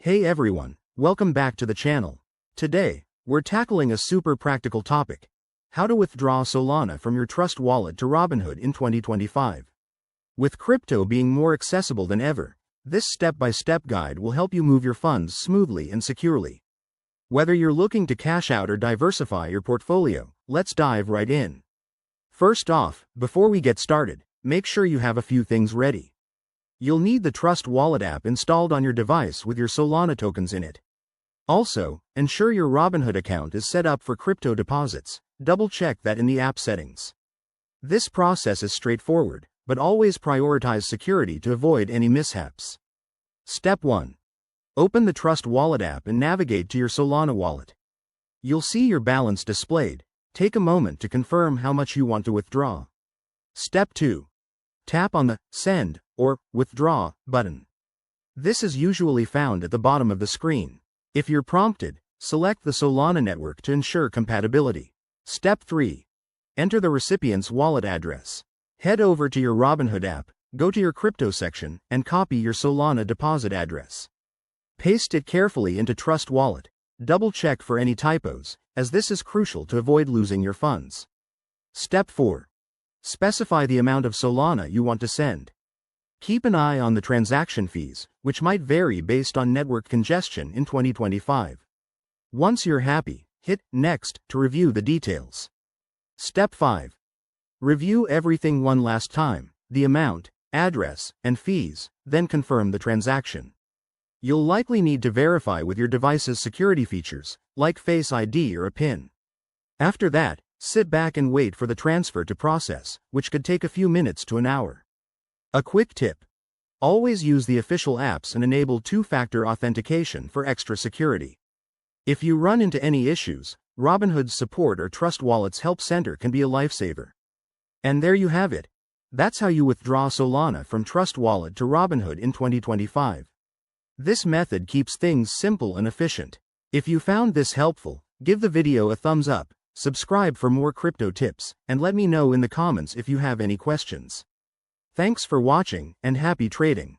Hey everyone, welcome back to the channel. Today, we're tackling a super practical topic: how to withdraw Solana from your Trust wallet to Robinhood in 2025. With crypto being more accessible than ever, this step-by-step guide will help you move your funds smoothly and securely. Whether you're looking to cash out or diversify your portfolio, let's dive right in. First off, before we get started, make sure you have a few things ready. You'll need the Trust Wallet app installed on your device with your Solana tokens in it. Also, ensure your Robinhood account is set up for crypto deposits. Double-check that in the app settings. This process is straightforward, but always prioritize security to avoid any mishaps. Step 1. Open the Trust Wallet app and navigate to your Solana wallet. You'll see your balance displayed. Take a moment to confirm how much you want to withdraw. Step 2. Tap on the Send or Withdraw button. This is usually found at the bottom of the screen. If you're prompted, select the Solana network to ensure compatibility. Step 3. Enter the recipient's wallet address. Head over to your Robinhood app, go to your crypto section, and copy your Solana deposit address. Paste it carefully into Trust Wallet. Double-check for any typos, as this is crucial to avoid losing your funds. Step 4. Specify the amount of Solana you want to send. Keep an eye on the transaction fees, which might vary based on network congestion in 2025. Once you're happy, hit Next to review the details. Step 5. Review everything one last time: the amount, address, and fees, then confirm the transaction. You'll likely need to verify with your device's security features, like Face ID or a PIN. After that, sit back and wait for the transfer to process, which could take a few minutes to an hour. A quick tip: always use the official apps and enable two-factor authentication for extra security. If you run into any issues, Robinhood's support or Trust Wallet's help center can be a lifesaver. And there you have it. That's how you withdraw Solana from Trust Wallet to Robinhood in 2025. This method keeps things simple and efficient. If you found this helpful, give the video a thumbs up, subscribe for more crypto tips, and let me know in the comments if you have any questions. Thanks for watching, and happy trading.